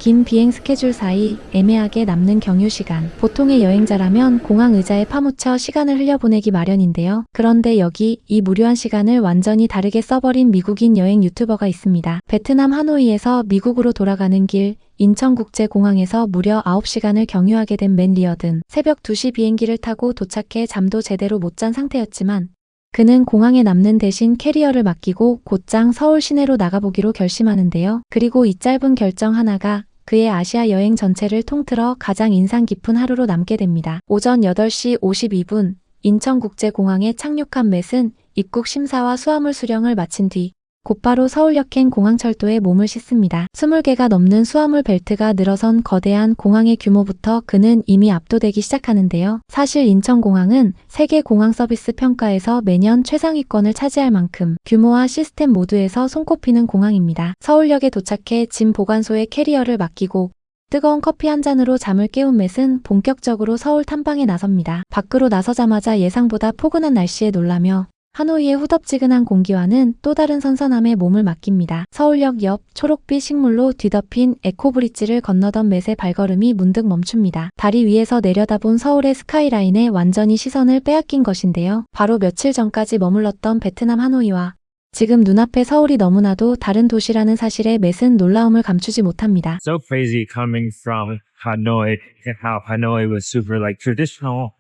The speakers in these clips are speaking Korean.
긴 비행 스케줄 사이 애매하게 남는 경유 시간. 보통의 여행자라면 공항 의자에 파묻혀 시간을 흘려보내기 마련인데요. 그런데 여기 이 무료한 시간을 완전히 다르게 써버린 미국인 여행 유튜버가 있습니다. 베트남 하노이에서 미국으로 돌아가는 길, 인천국제공항에서 무려 9시간을 경유하게 된 맨 리어든. 새벽 2시 비행기를 타고 도착해 잠도 제대로 못 잔 상태였지만 그는 공항에 남는 대신 캐리어를 맡기고 곧장 서울 시내로 나가보기로 결심하는데요. 그리고 이 짧은 결정 하나가 그의 아시아 여행 전체를 통틀어 가장 인상 깊은 하루로 남게 됩니다. 오전 8시 52분 인천국제공항에 착륙한 맷은 입국 심사와 수화물 수령을 마친 뒤 곧바로 서울역행 공항철도에 몸을 싣습니다. 20개가 넘는 수화물 벨트가 늘어선 거대한 공항의 규모부터 그는 이미 압도되기 시작하는데요. 사실 인천공항은 세계 공항 서비스 평가에서 매년 최상위권을 차지할 만큼 규모와 시스템 모두에서 손꼽히는 공항입니다. 서울역에 도착해 짐 보관소에 캐리어를 맡기고 뜨거운 커피 한 잔으로 잠을 깨운 맷은 본격적으로 서울 탐방에 나섭니다. 밖으로 나서자마자 예상보다 포근한 날씨에 놀라며 하노이의 후덥지근한 공기와는 또 다른 선선함에 몸을 맡깁니다. 서울역 옆 초록빛 식물로 뒤덮인 에코브릿지를 건너던 맷의 발걸음이 문득 멈춥니다. 다리 위에서 내려다본 서울의 스카이라인에 완전히 시선을 빼앗긴 것인데요. 바로 며칠 전까지 머물렀던 베트남 하노이와 지금 눈앞의 서울이 너무나도 다른 도시라는 사실에 맷은 놀라움을 감추지 못합니다. So crazy coming from Hanoi and how Hanoi was super like traditional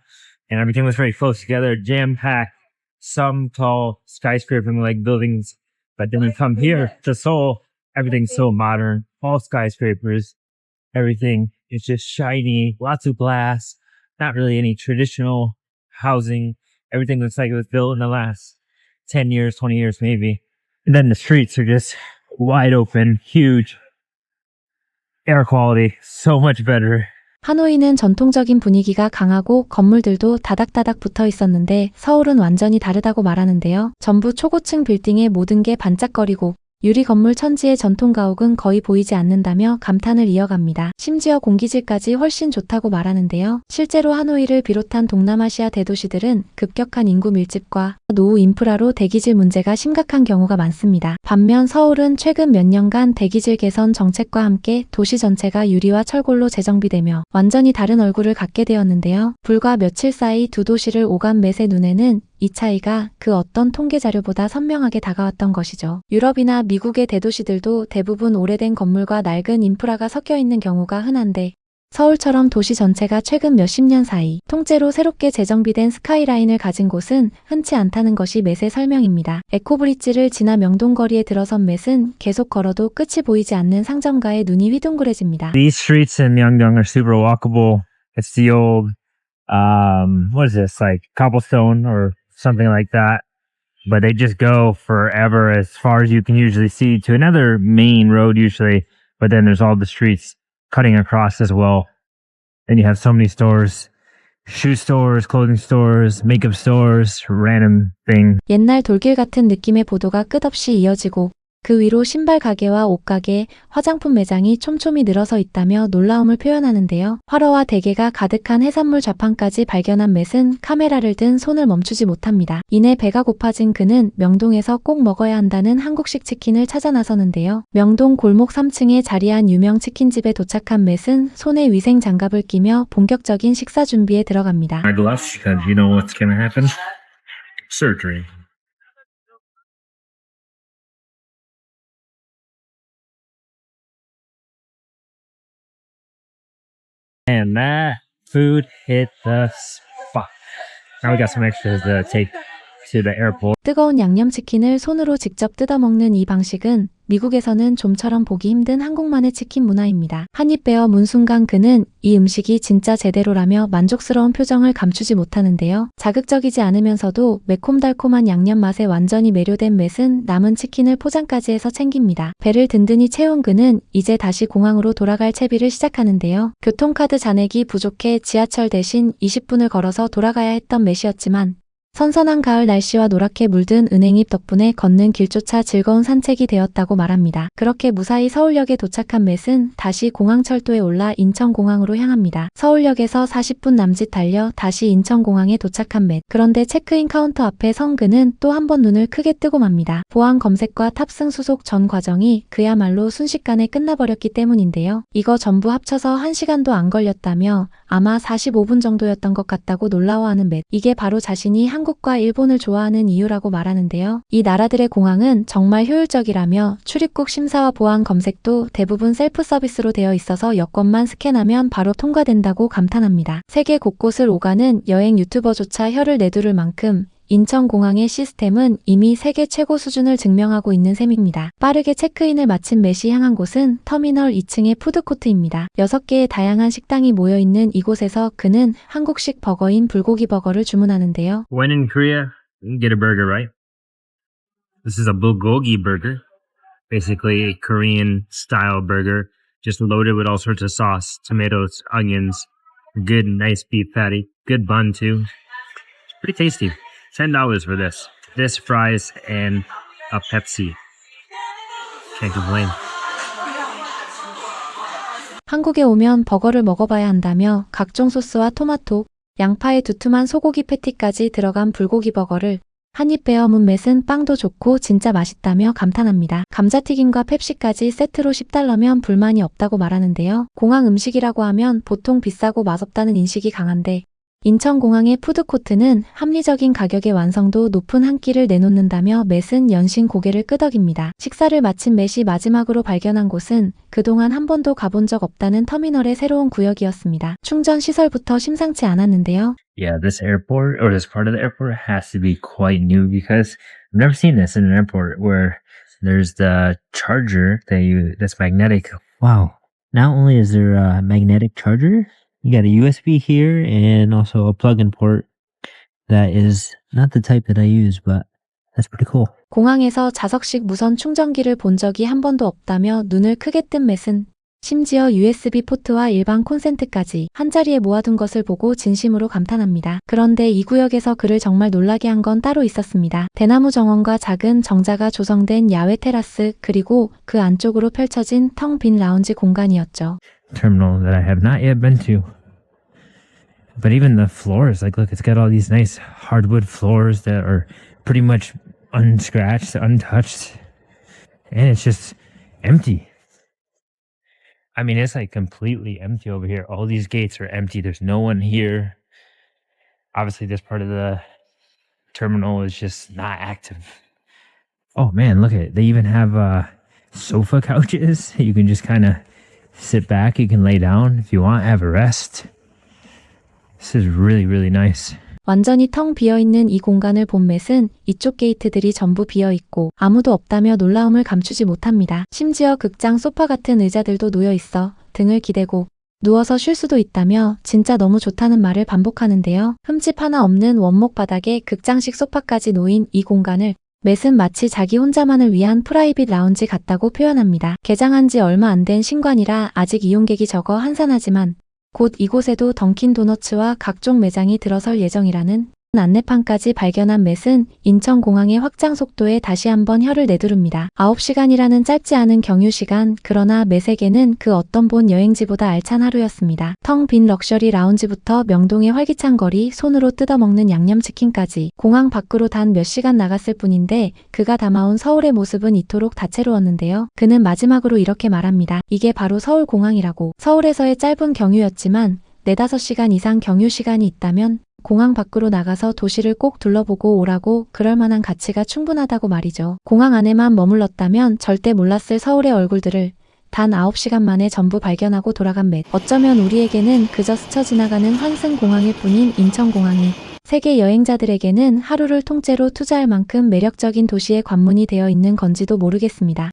and everything was very close together, jam-packed. Some tall skyscraping like buildings, but then you come here to Seoul, everything's so modern, all skyscrapers, everything is just shiny, lots of glass, not really any traditional housing. Everything looks like it was built in the last 10 years, 20 years maybe. And then the streets are just wide open, huge. Air quality, so much better. 하노이는 전통적인 분위기가 강하고 건물들도 다닥다닥 붙어 있었는데 서울은 완전히 다르다고 말하는데요. 전부 초고층 빌딩에 모든 게 반짝거리고 유리 건물 천지의 전통 가옥은 거의 보이지 않는다며 감탄을 이어갑니다. 심지어 공기질까지 훨씬 좋다고 말하는데요. 실제로 하노이를 비롯한 동남아시아 대도시들은 급격한 인구 밀집과 노후 인프라로 대기질 문제가 심각한 경우가 많습니다. 반면 서울은 최근 몇 년간 대기질 개선 정책과 함께 도시 전체가 유리와 철골로 재정비되며 완전히 다른 얼굴을 갖게 되었는데요. 불과 며칠 사이 두 도시를 오간 맷의 눈에는 이 차이가 그 어떤 통계 자료보다 선명하게 다가왔던 것이죠. 유럽이나 미국의 대도시들도 대부분 오래된 건물과 낡은 인프라가 섞여 있는 경우가 흔한데 서울처럼 도시 전체가 최근 몇십 년 사이 통째로 새롭게 재정비된 스카이라인을 가진 곳은 흔치 않다는 것이 맷의 설명입니다. 에코브릿지를 지나 명동거리에 들어선 맷은 계속 걸어도 끝이 보이지 않는 상점가에 눈이 휘둥그레집니다. These streets in Myeongdong are super walkable. It's the old, what is this, like cobblestone or something like that. But they just go forever as far as you can usually see to another main road usually. But then there's all the streets cutting across as well. And you have so many stores, shoe stores, clothing stores, makeup stores, random thing. 옛날 돌길 같은 느낌의 보도가 끝없이 이어지고 그 위로 신발 가게와 옷 가게, 화장품 매장이 촘촘히 늘어서 있다며 놀라움을 표현하는데요. 활어와 대게가 가득한 해산물 좌판까지 발견한 맷은 카메라를 든 손을 멈추지 못합니다. 이내 배가 고파진 그는 명동에서 꼭 먹어야 한다는 한국식 치킨을 찾아 나서는데요. 명동 골목 3층에 자리한 유명 치킨집에 도착한 맷은 손에 위생 장갑을 끼며 본격적인 식사 준비에 들어갑니다. My gloves, because you know what's gonna happen? Surgery. And that food hit the spot. Now we got some extras to take to the airport. 뜨거운 양념치킨을 손으로 직접 뜯어먹는 이 방식은 미국에서는 좀처럼 보기 힘든 한국만의 치킨 문화입니다. 한입 베어 문 순간 그는 이 음식이 진짜 제대로라며 만족스러운 표정을 감추지 못하는데요. 자극적이지 않으면서도 매콤달콤한 양념 맛에 완전히 매료된 맷은 남은 치킨을 포장까지 해서 챙깁니다. 배를 든든히 채운 그는 이제 다시 공항으로 돌아갈 채비를 시작하는데요. 교통카드 잔액이 부족해 지하철 대신 20분을 걸어서 돌아가야 했던 맷이었지만 선선한 가을 날씨와 노랗게 물든 은행잎 덕분에 걷는 길조차 즐거운 산책이 되었다고 말합니다. 그렇게 무사히 서울역에 도착한 맷은 다시 공항철도에 올라 인천공항으로 향합니다. 서울역에서 40분 남짓 달려 다시 인천공항에 도착한 맷. 그런데 체크인 카운터 앞에 선 그는 또 한 번 눈을 크게 뜨고 맙니다. 보안 검색과 탑승 수속 전 과정이 그야말로 순식간에 끝나버렸기 때문인데요. 이거 전부 합쳐서 1시간도 안 걸렸다며 아마 45분 정도였던 것 같다고 놀라워하는 맷. 이게 바로 자신이 한국과 일본을 좋아하는 이유라고 말하는데요. 이 나라들의 공항은 정말 효율적이라며 출입국 심사와 보안 검색도 대부분 셀프 서비스로 되어 있어서 여권만 스캔하면 바로 통과된다고 감탄합니다. 세계 곳곳을 오가는 여행 유튜버조차 혀를 내두를 만큼 인천공항의 시스템은 이미 세계 최고 수준을 증명하고 있는 셈입니다. 빠르게 체크인을 마친 맷이 향한 곳은 터미널 2층의 푸드코트입니다. 6개의 다양한 식당이 모여있는 이곳에서 그는 한국식 버거인 불고기 버거를 주문하는데요. When in Korea, you can get a burger, right? This is a bulgogi burger. Basically a Korean style burger, just loaded with all sorts of sauce, tomatoes, onions, good nice beef patty, good bun too. Pretty tasty. $10 for this. This, fries, and a Pepsi. Can't complain. 한국에 오면 버거를 먹어봐야 한다며 각종 소스와 토마토, 양파의 두툼한 소고기 패티까지 들어간 불고기 버거를 한입 베어문 맷은 빵도 좋고 진짜 맛있다며 감탄합니다. 감자튀김과 펩시까지 세트로 $10면 불만이 없다고 말하는데요. 공항 음식이라고 하면 보통 비싸고 맛없다는 인식이 강한데 인천공항의 푸드코트는 합리적인 가격의 완성도 높은 한 끼를 내놓는다며 맷은 연신 고개를 끄덕입니다. 식사를 마친 맷이 마지막으로 발견한 곳은 그동안 한 번도 가본 적 없다는 터미널의 새로운 구역이었습니다. 충전 시설부터 심상치 않았는데요. Yeah, this airport or this part of the airport has to be quite new because I've never seen this in an airport where there's the charger that's magnetic. Wow. Not only is there a magnetic charger, you got a USB here and also a plug-in port that is not the type that I use, but that's pretty cool. 공항에서 자석식 무선 충전기를 본 적이 한 번도 없다며 눈을 크게 뜬 맷은 심지어 USB 포트와 일반 콘센트까지 한자리에 모아둔 것을 보고 진심으로 감탄합니다. 그런데 이 구역에서 그를 정말 놀라게 한 건 따로 있었습니다. 대나무 정원과 작은 정자가 조성된 야외 테라스 그리고 그 안쪽으로 펼쳐진 텅 빈 라운지 공간이었죠. Terminal that I have not yet been to. But even the floors, like look, it's got all these nice hardwood floors that are pretty much unscratched, untouched. And it's just empty. I mean, it's like completely empty over here. All these gates are empty. There's no one here. Obviously, this part of the terminal is just not active. Oh man, look at it. They even have sofa couches. You can just kind of sit back. You can lay down if you want, have a rest. This is really, really nice. 완전히 텅 비어있는 이 공간을 본 맷은 이쪽 게이트들이 전부 비어있고 아무도 없다며 놀라움을 감추지 못합니다. 심지어 극장 소파 같은 의자들도 놓여있어 등을 기대고 누워서 쉴 수도 있다며 진짜 너무 좋다는 말을 반복하는데요. 흠집 하나 없는 원목 바닥에 극장식 소파까지 놓인 이 공간을 맷은 마치 자기 혼자만을 위한 프라이빗 라운지 같다고 표현합니다. 개장한 지 얼마 안 된 신관이라 아직 이용객이 적어 한산하지만 곧 이곳에도 던킨 도너츠와 각종 매장이 들어설 예정이라는 안내판까지 발견한 맷은 인천공항의 확장 속도에 다시 한번 혀를 내두릅니다. 9시간이라는 짧지 않은 경유시간, 그러나 맷에게는 그 어떤 본 여행지보다 알찬 하루였습니다. 텅 빈 럭셔리 라운지부터 명동의 활기찬 거리, 손으로 뜯어먹는 양념치킨까지 공항 밖으로 단 몇 시간 나갔을 뿐인데 그가 담아온 서울의 모습은 이토록 다채로웠는데요. 그는 마지막으로 이렇게 말합니다. 이게 바로 서울공항이라고. 서울에서의 짧은 경유였지만 4-5시간 이상 경유시간이 있다면 공항 밖으로 나가서 도시를 꼭 둘러보고 오라고 그럴 만한 가치가 충분하다고 말이죠. 공항 안에만 머물렀다면 절대 몰랐을 서울의 얼굴들을 단 9시간 만에 전부 발견하고 돌아간 맷. 어쩌면 우리에게는 그저 스쳐 지나가는 환승공항일 뿐인 인천공항이 세계 여행자들에게는 하루를 통째로 투자할 만큼 매력적인 도시의 관문이 되어 있는 건지도 모르겠습니다.